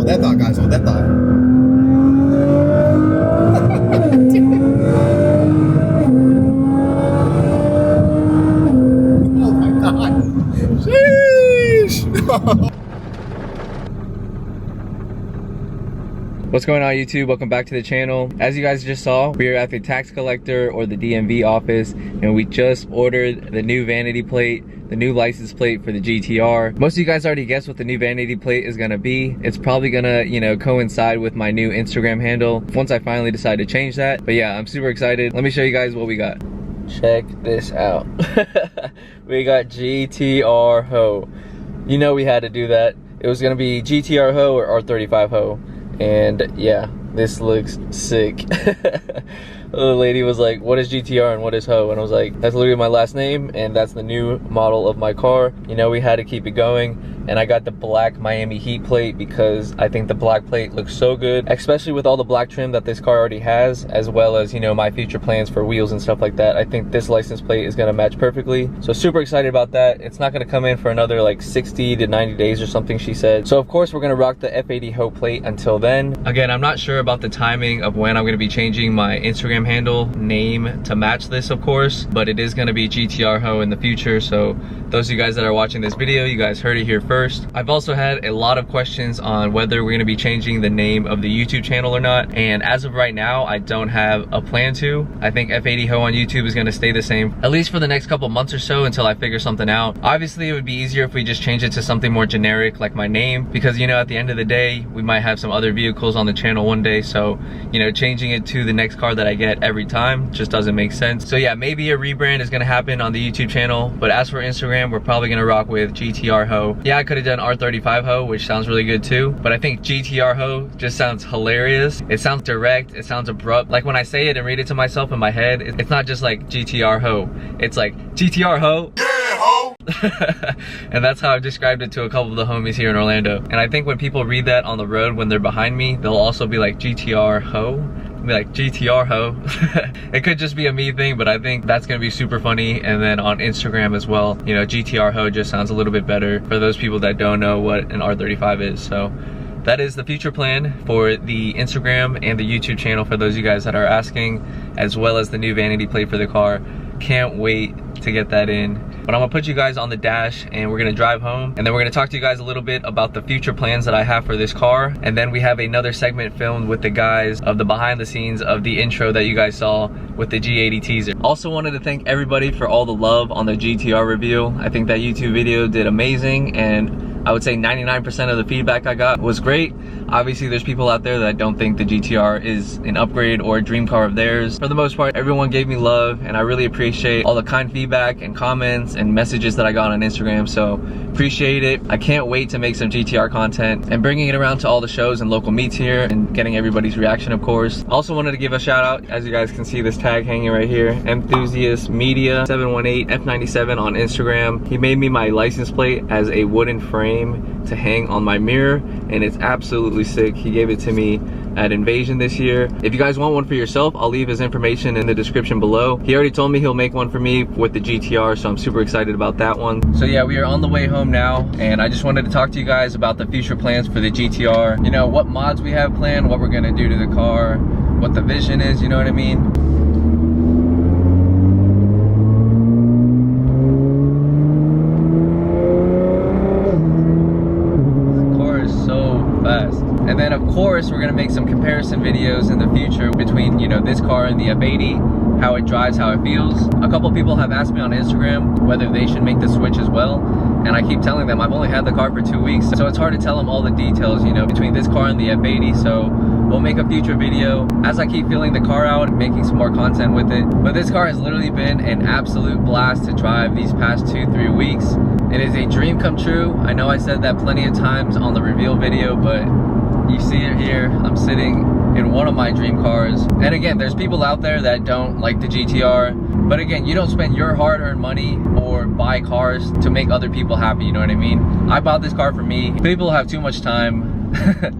Hold that thought, guys. Hold that thought. Oh my God. Sheesh. What's going on, YouTube? Welcome back to the channel. As you guys just saw, we are at the tax collector or the DMV office, and we just ordered the new vanity plate, the new license plate for the GTR. Most of you guys already guessed what the new vanity plate is gonna be. It's probably gonna, you know, coincide with my new Instagram handle once I finally decide to change that. But yeah, I'm super excited. Let me show you guys what we got. Check this out. We got GTR Ho. You know we had to do that. It was gonna be GTR Ho or R35 Ho. And yeah, this looks sick. The lady was like, what is GTR and what is Ho? And I was like, that's literally my last name and that's the new model of my car. You know, we had to keep it going. And I got the black Miami Heat plate because I think the black plate looks so good, especially with all the black trim that this car already has, as well as, you know, my future plans for wheels and stuff like that. I think this license plate is gonna match perfectly. So super excited about that. It's not gonna come in for another like 60 to 90 days or something, she said. So of course we're gonna rock the F80 Ho plate until then. Again, I'm not sure about the timing of when I'm gonna be changing my Instagram handle name to match this, of course, but it is gonna be GTR Ho in the future. So those of you guys that are watching this video, you guys heard it here first. I've also had a lot of questions on whether we're gonna be changing the name of the YouTube channel or not, and as of right now, I don't have a plan to. I think F80 Ho on YouTube is gonna stay the same, at least for the next couple months or so until I figure something out. Obviously, it would be easier if we just change it to something more generic like my name, because you know, at the end of the day, we might have some other vehicles on the channel one day, so you know, changing it to the next car that I get every time just doesn't make sense. So yeah, maybe a rebrand is gonna happen on the YouTube channel, but as for Instagram, we're probably gonna rock with GTR Ho. Yeah, I could have done R35 Ho, which sounds really good too, but I think GTR Ho just sounds hilarious. It sounds direct, it sounds abrupt. Like when I say it and read it to myself in my head, it's not just like GTR Ho, it's like GTR Ho. Yeah, ho! And that's how I've described it to a couple of the homies here in Orlando. And I think when people read that on the road when they're behind me, they'll also be like GTR Ho. Be like GTR Ho. It could just be a me thing, but I think that's gonna be super funny. And then on Instagram as well, you know, GTR Ho just sounds a little bit better for those people that don't know what an R35 is. So that is the future plan for the Instagram and the YouTube channel for those of you guys that are asking, as well as the new vanity plate for the car. Can't wait to get that in. But I'm gonna put you guys on the dash and we're gonna drive home, and then we're gonna talk to you guys a little bit about the future plans that I have for this car. And then we have another segment filmed with the guys of the behind the scenes of the intro that you guys saw with the G80 teaser. Also wanted to thank everybody for all the love on the GTR review. I think that YouTube video did amazing, and I would say 99% of the feedback I got was great. Obviously, there's people out there that don't think the GTR is an upgrade or a dream car of theirs. For the most part, everyone gave me love, and I really appreciate all the kind feedback and comments and messages that I got on Instagram, so appreciate it. I can't wait to make some GTR content and bringing it around to all the shows and local meets here and getting everybody's reaction, of course. Also wanted to give a shout out, as you guys can see this tag hanging right here, Enthusiast Media 718 F97 on Instagram. He made me my license plate as a wooden frame to hang on my mirror, and it's absolutely sick. He gave it to me at Invasion this year. If you guys want one for yourself, I'll leave his information in the description below. He already told me he'll make one for me with the GTR, so I'm super excited about that one. So yeah, we are on the way home now, and I just wanted to talk to you guys about the future plans for the GTR. You know, what mods we have planned, what we're gonna do to the car, what the vision is, you know what I mean? And then of course we're gonna make some comparison videos in the future between, you know, this car and the F80, how it drives, how it feels. A couple people have asked me on Instagram whether they should make the switch as well, and I keep telling them I've only had the car for 2 weeks, so it's hard to tell them all the details, you know, between this car and the F80. So we'll make a future video as I keep feeling the car out and making some more content with it. But this car has literally been an absolute blast to drive these past 2-3 weeks. It is a dream come true. I know I said that plenty of times on the reveal video, but you see it here. I'm sitting in one of my dream cars. And again, there's people out there that don't like the GTR, but again, you don't spend your hard-earned money or buy cars to make other people happy, you know what I mean? I bought this car for me. People have too much time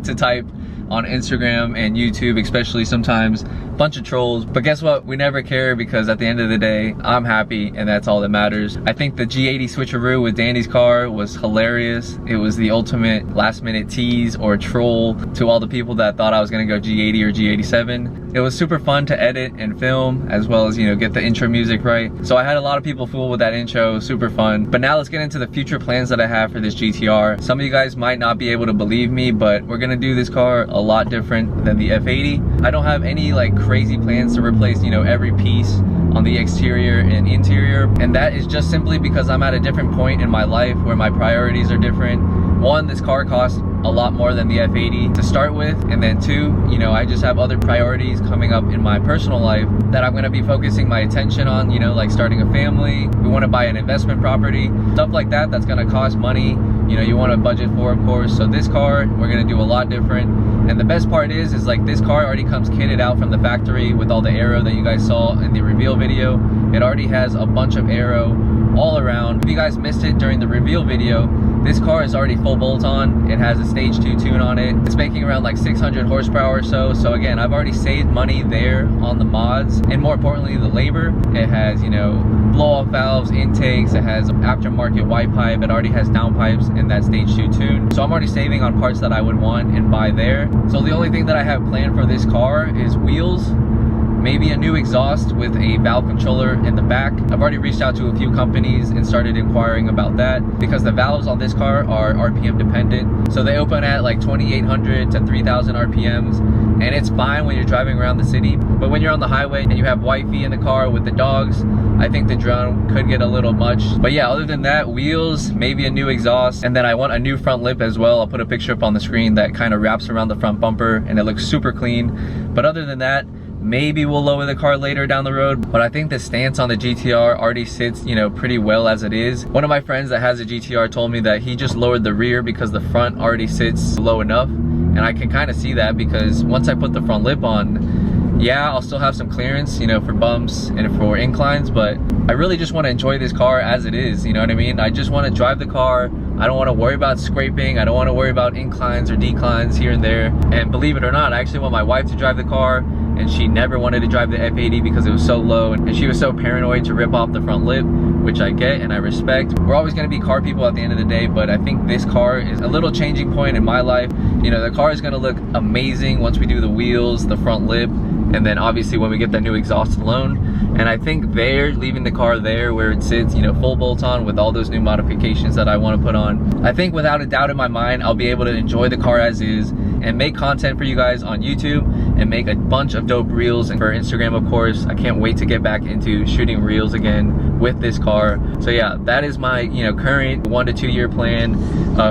to type on Instagram and YouTube, especially sometimes a bunch of trolls. But guess what? We never care, because at the end of the day, I'm happy and that's all that matters. I think the G80 switcheroo with Danny's car was hilarious. It was the ultimate last minute tease or troll to all the people that thought I was gonna go G80 or G87. It was super fun to edit and film, as well as, you know, get the intro music right. So I had a lot of people fool with that intro, super fun. But now let's get into the future plans that I have for this GTR. Some of you guys might not be able to believe me, but we're gonna do this car a lot different than the F80. I don't have any like crazy plans to replace, you know, every piece on the exterior and interior, and that is just simply because I'm at a different point in my life where my priorities are different. One, this car costs a lot more than the F80 to start with, and then two, you know, I just have other priorities coming up in my personal life that I'm gonna be focusing my attention on, you know, like starting a family. We wanna buy an investment property, stuff like that that's gonna cost money, you know, you wanna budget for, of course. So this car, we're gonna do a lot different. And the best part is like this car already comes kitted out from the factory with all the aero that you guys saw in the reveal video. It already has a bunch of aero all around. If you guys missed it during the reveal video, this car is already full bolt-on. It has a stage 2 tune on it. It's making around like 600 horsepower or so. So again, I've already saved money there on the mods, and more importantly, the labor. It has, you know, blow-off valves, intakes. It has aftermarket white pipe. It already has downpipes in that stage 2 tune. So I'm already saving on parts that I would want and buy there. So the only thing that I have planned for this car is wheels, maybe a new exhaust with a valve controller in the back. I've already reached out to a few companies and started inquiring about that, because the valves on this car are RPM dependent. So they open at like 2,800 to 3,000 RPMs, and it's fine when you're driving around the city. But when you're on the highway and you have wifey in the car with the dogs, I think the drone could get a little much. But yeah, other than that, wheels, maybe a new exhaust, and then I want a new front lip as well. I'll put a picture up on the screen that kind of wraps around the front bumper and it looks super clean. But other than that, maybe we'll lower the car later down the road, but I think the stance on the GTR already sits, you know, pretty well as it is. One of my friends that has a GTR told me that he just lowered the rear because the front already sits low enough, and I can kind of see that, because once I put the front lip on, yeah, I'll still have some clearance, you know, for bumps and for inclines, but I really just want to enjoy this car as it is, you know what I mean? I just want to drive the car. I don't want to worry about scraping. I don't want to worry about inclines or declines here and there. And believe it or not, I actually want my wife to drive the car, and she never wanted to drive the F80 because it was so low, and she was so paranoid to rip off the front lip, which I get and I respect. We're always going to be car people at the end of the day, but I think this car is a little changing point in my life. You know, the car is going to look amazing once we do the wheels, the front lip, and then obviously when we get that new exhaust alone. And I think there, leaving the car there where it sits, you know, full bolt-on with all those new modifications that I want to put on, I think without a doubt in my mind, I'll be able to enjoy the car as is and make content for you guys on YouTube and make a bunch of dope reels, and for Instagram, of course. I can't wait to get back into shooting reels again with this car. So yeah, that is my, you know, current 1 to 2 year plan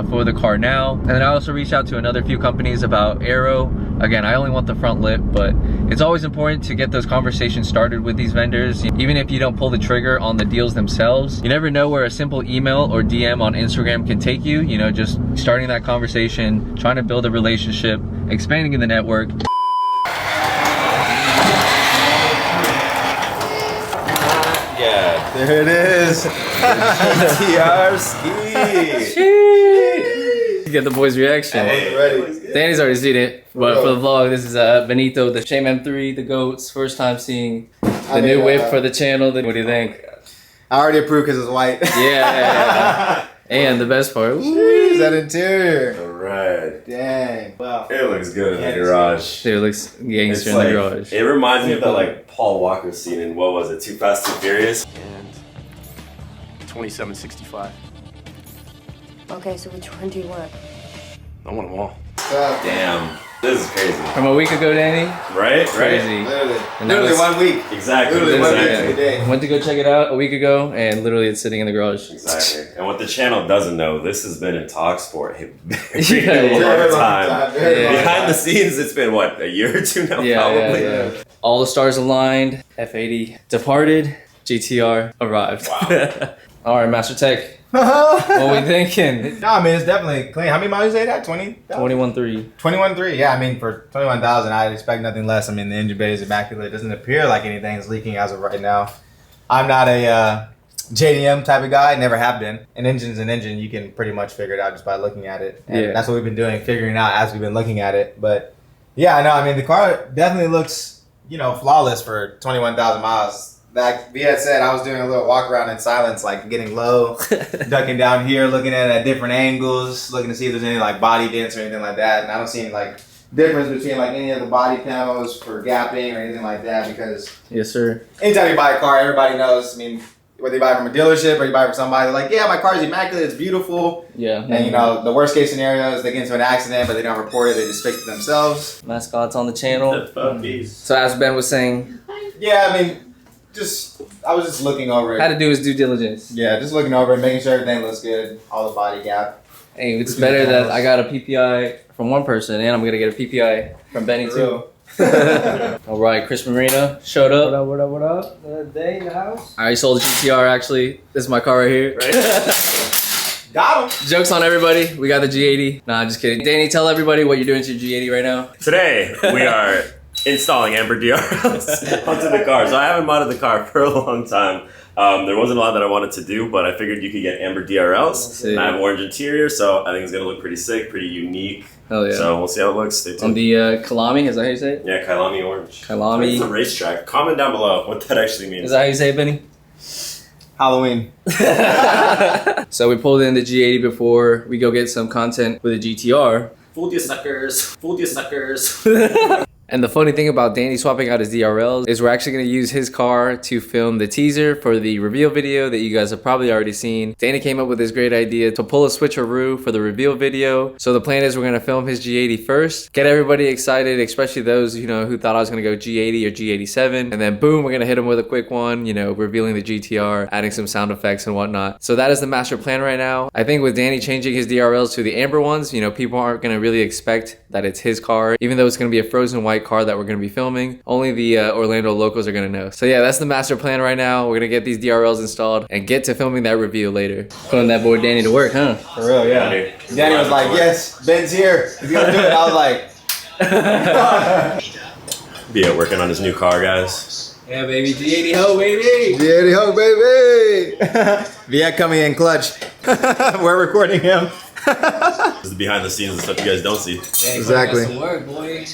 for the car now. And then I also reached out to another few companies about aero. Again, I only want the front lip, but it's always important to get those conversations started with these vendors. Even if you don't pull the trigger on the deals themselves, you never know where a simple email or DM on Instagram can take you. You know, just starting that conversation, trying to build a relationship, expanding in the network. Yeah, there it is. GTR ski. Get the boys' reaction. Hey, ready. Danny's already seen it, but for the vlog, this is Benito, the Shame M3, the GOAT's first time seeing the new whip for the channel. What do you think? I already approved because it's white. Yeah. And the best part, Jeez, that interior. Alright. Dang. Wow. It looks good in the garage. dude, it looks gangster in It's the like, garage. it reminds me of that like Paul Walker scene in, what was it, Too Fast, Too Furious? And 2765. Okay, so which one do you want? I want them all. Damn. This is crazy. From a week ago, Danny, Right? crazy. Literally. And that Literally was- 1 week. Exactly. Literally 1 week Exactly. today. Went to go check it out a week ago, and literally it's sitting in the garage. Exactly. And what the channel doesn't know, this has been in talks for a very Yeah, long Very long time. very Yeah. long Behind time. the scenes, it's been what, a year or two now, Yeah, probably. yeah. All the stars aligned. F80 departed. GTR arrived. Wow. All right, Master Tech. What we thinking? No, I mean, it's definitely clean. How many miles you say that? 20? 21.3. 21.3. Yeah, I mean, for 21,000, I'd expect nothing less. I mean, the engine bay is immaculate. It doesn't appear like anything's leaking as of right now. I'm not a JDM type of guy. Never have been. An engine's an engine. You can pretty much figure it out just by looking at it. And Yeah. that's what we've been doing, figuring it out as we've been looking at it. But Yeah, no, I mean, the car definitely looks, you know, flawless for 21,000 miles. Like Viet said, I was doing a little walk around in silence, like getting low, ducking down here, looking at different angles, looking to see if there's any like body dents or anything like that. And I don't see any like difference between like any of the body panels for gapping or anything like that, because Yes, sir. anytime you buy a car, everybody knows. I mean, whether you buy it from a dealership or you buy it from somebody, like, yeah, my car's immaculate, it's beautiful. Yeah. And you know, the worst case scenario is they get into an accident, but they don't report it, they just fix it themselves. Mascots on the channel. The puppies. So as Ben was saying, Yeah, I mean, I was just looking over had it. to do his due diligence. Yeah, just looking over it, making sure everything looks good, all the body gap. Hey, it's better that I got a PPI from one person and I'm gonna get a PPI from Benny too. All right, Chris Marino showed up. What up? Another day in the house. I already sold the GTR actually. This is my car right here. Got him. Jokes on everybody. We got the G80. Nah, just kidding. Danny, tell everybody what you're doing to your G80 right now. Today, we are installing Amber DRLs onto the car. So I haven't modded the car for a long time. There wasn't a lot that I wanted to do, but I figured you could get Amber DRLs. Sick. And I have orange interior, so I think it's going to look pretty sick, pretty unique. Hell yeah. So we'll see how it looks. Stay On tuned. the Kalami, is that how you say it? Yeah, Kailami orange. Kailami. It's a racetrack. Comment down below what that actually means. Is that how you say it, Benny? Halloween. So we pulled in the G80 before we go get some content with the GTR. Fooled you suckers. Fooled you suckers. And the funny thing about Danny swapping out his DRLs is we're actually going to use his car to film the teaser for the reveal video that you guys have probably already seen. Danny came up with this great idea to pull a switcheroo for the reveal video. So the plan is we're going to film his G80 first, get everybody excited, especially those, you know, who thought I was going to go G80 or G87. And then boom, we're going to hit him with a quick one, you know, revealing the GTR, adding some sound effects and whatnot. So that is the master plan right now. I think with Danny changing his DRLs to the amber ones, you know, people aren't going to really expect that it's his car, even though it's going to be a frozen white car that we're going to be filming. Only the Orlando locals are going to know. So yeah, that's the master plan right now. We're going to get these DRLs installed and get to filming that reveal later. Putting that boy Danny to work, huh? For real, yeah. Danny was like, yes, Ben's here. He's going to do it. I was like... Be working on his new car, guys. Yeah, baby. G80 ho, baby. G80 ho, baby. Viet coming in clutch. We're recording him. This is the behind the scenes and stuff you guys don't see. Dang, Exactly. got some work, boy.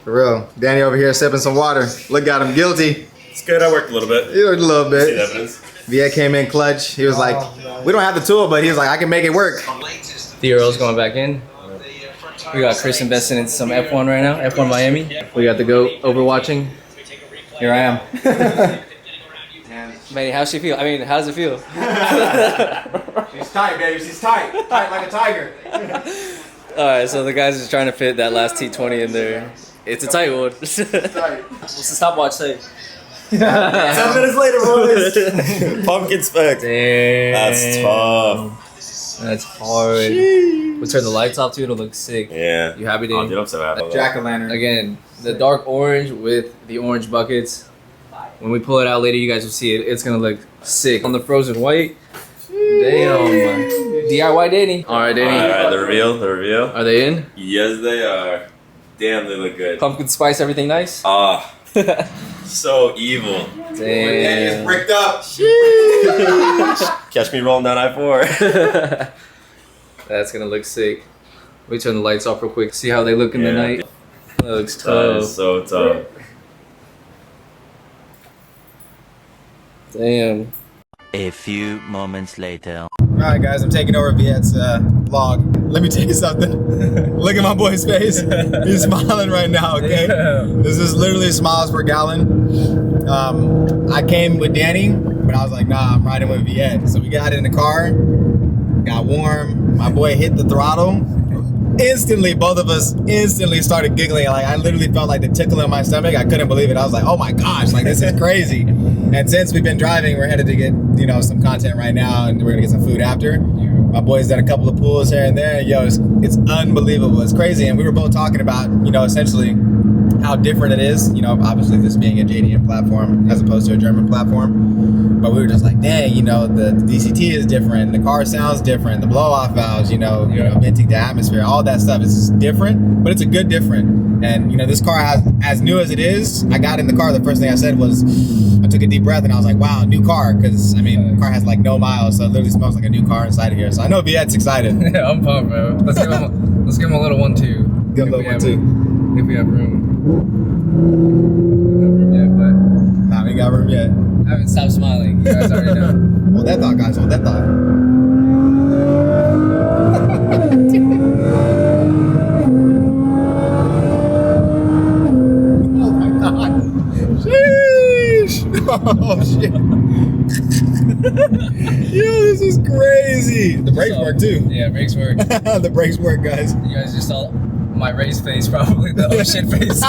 For real. Danny over here sipping some water. Look at him, guilty. It's good. I worked a little bit. He worked a little See the bit. evidence? Viet came in clutch. He was like, we don't have the tool, but he was like, I can make it work. DRL's going back in. We got Chris investing in some F1 right now, F1 Miami. We got the GOAT overwatching. Here I am. Manny, how's she feel? I mean, how does it feel? She's tight, baby. She's tight. Tight like a tiger. Alright, so the guys is trying to fit that last T20 in there. It's a tight one. What's the stopwatch say? 10 minutes later, boys. Pumpkin spec. Damn. That's tough. That's hard. We'll turn the lights off too, it'll look sick. Yeah. You happy, Oh, Danny? dude, I'm so happy. Jack-o'-lantern. Again, the dark orange with the orange buckets. When we pull it out later, you guys will see it. It's gonna look sick. On the frozen white. Damn. DIY Danny. Alright, Danny. Alright, the reveal. The reveal. Are they in? Yes, they are. Damn, they look good. Pumpkin spice, everything nice? Ah, so evil. Danny is Damn. bricked up. Catch me rolling down I-4. That's gonna look sick. We turn the lights off real quick. See how they look in the Yeah. night. That looks That tough. is so tough. Damn. A few moments later. Alright guys, I'm taking over Viet's vlog. Let me tell you something. Look at my boy's face. He's smiling right now, okay? Damn. This is literally smiles per gallon. I came with Danny, but I was like, nah, I'm riding with Viet. So we got in the car, got warm. My boy hit the throttle. Instantly, both of us instantly started giggling. Like, I literally felt like the tickle in my stomach. I couldn't believe it. I was like, oh my gosh, like this is crazy. And since we've been driving, we're headed to get, you know, some content right now, and we're gonna get some food after. My boy's done a couple of pools here and there. Yo, it's unbelievable. It's crazy. And we were both talking about, you know, essentially how different it is. You know, obviously this being a JDM platform as opposed to a German platform. But we were just like, dang, you know, the DCT is different. The car sounds different. The blow-off valves, you know, venting the atmosphere, all that stuff is just different, but it's a good different. And, you know, this car has, as new as it is, I got in the car, the first thing I said was, I took a deep breath and I was like, wow, new car. Because, I mean, the car has like no miles, so it literally smells like a new car inside of here. So I know Viet's excited. Yeah, I'm pumped, bro. Let's give him a little 1-2. Give him a little 1-2. if we have room. Yeah, but Nah, we ain't got room yet. I haven't stopped smiling. You guys already know. Hold that thought, guys. Hold that thought. Oh my god. Sheesh. Oh shit. Yo, this is crazy. The brakes work too. Yeah, brakes work. The brakes work, guys. You guys just saw my race face, probably the oh shit face.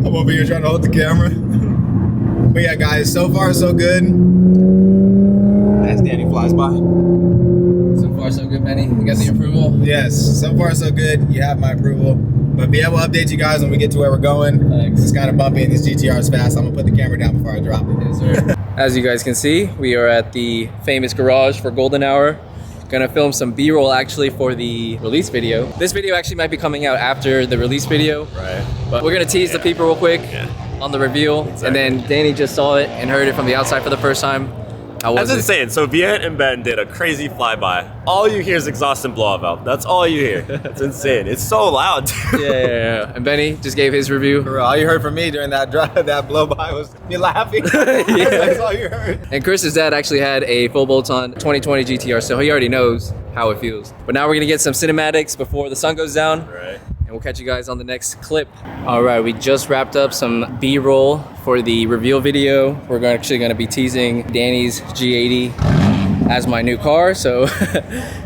I'm over here trying to hold the camera. But yeah, guys, so far so good. As Danny flies by. So far, so good, Benny. You got the approval? Yes, so far so good. You have my approval. But be able to update you guys when we get to where we're going. Thanks. It's kind of bumpy and this GTR is fast. I'm gonna put the camera down before I drop it. Yes, sir. As you guys can see, we are at the famous garage for Golden Hour. Gonna film some B-roll actually for the release video. This video actually might be coming out after the release video. Right. But we're gonna tease the people real quick on the reveal. Exactly. And then Danny just saw it and heard it from the outside for the first time. How was That's it? insane. So Viet and Ben did a crazy flyby. All you hear is exhaust and blow-off valve. That's all you hear. It's insane. It's so loud, dude. Yeah. And Benny just gave his review. For real, all you heard from me during that drive, that blow by was me laughing. That's all you heard. And Chris's dad actually had a full bolt-on 2020 GTR, so he already knows how it feels. But now we're gonna get some cinematics before the sun goes down. Right. And we'll catch you guys on the next clip. All right, we just wrapped up some B-roll for the reveal video. We're actually gonna be teasing Danny's G80 as my new car. So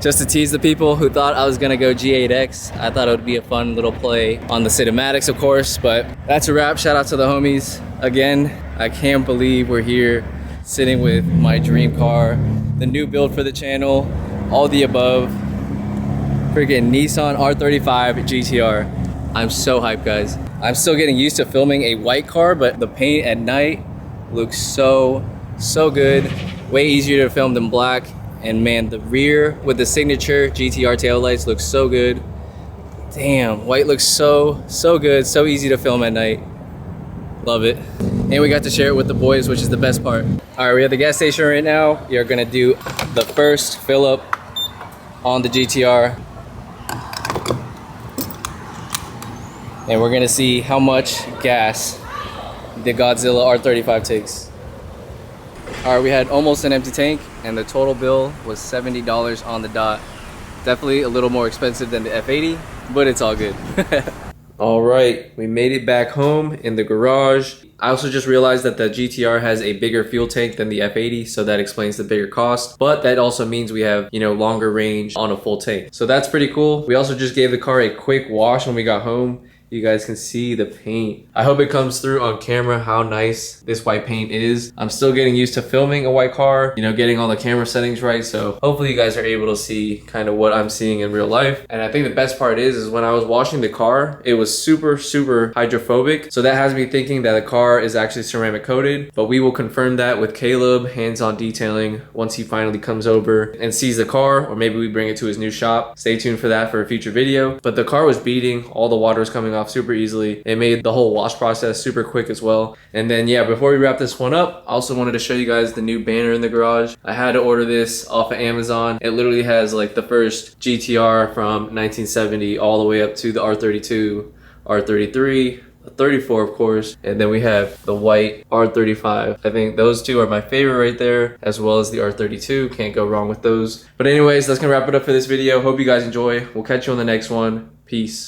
just to tease the people who thought I was gonna go G8X, I thought it would be a fun little play on the cinematics, of course, but that's a wrap. Shout out to the homies. Again, I can't believe we're here sitting with my dream car, the new build for the channel, all the above. Freaking Nissan R35 GTR. I'm so hyped, guys. I'm still getting used to filming a white car, but the paint at night looks so good. Way easier to film than black. And man, the rear with the signature GTR taillights looks so good. Damn, white looks so good. So easy to film at night. Love it. And we got to share it with the boys, which is the best part. All right, we're at the gas station right now. You're gonna do the first fill up on the GTR. And we're gonna see how much gas the Godzilla R35 takes. All right, we had almost an empty tank and the total bill was $70 on the dot. Definitely a little more expensive than the F80, but it's all good. All right, we made it back home in the garage. I also just realized that the GTR has a bigger fuel tank than the F80, so that explains the bigger cost. But that also means we have, you know, longer range on a full tank. So that's pretty cool. We also just gave the car a quick wash when we got home. You guys can see the paint. I hope it comes through on camera how nice this white paint is. I'm still getting used to filming a white car, you know, getting all the camera settings right. So hopefully you guys are able to see kind of what I'm seeing in real life. And I think the best part is when I was washing the car, it was super hydrophobic. So that has me thinking that the car is actually ceramic coated, but we will confirm that with Caleb, hands-on detailing, once he finally comes over and sees the car, or maybe we bring it to his new shop. Stay tuned for that for a future video. But the car was beating, all the water was coming off super easily. It made the whole wash process super quick as well. And then yeah, before we wrap this one up, I also wanted to show you guys the new banner in the garage. I had to order this off of Amazon. It literally has like the first GTR from 1970 all the way up to the R32, R33, 34 of course, and then we have the white R35. I think those two are my favorite right there, as well as the R32. Can't go wrong with those. But anyways, that's gonna wrap it up for this video. Hope you guys enjoy. We'll catch you on the next one. Peace.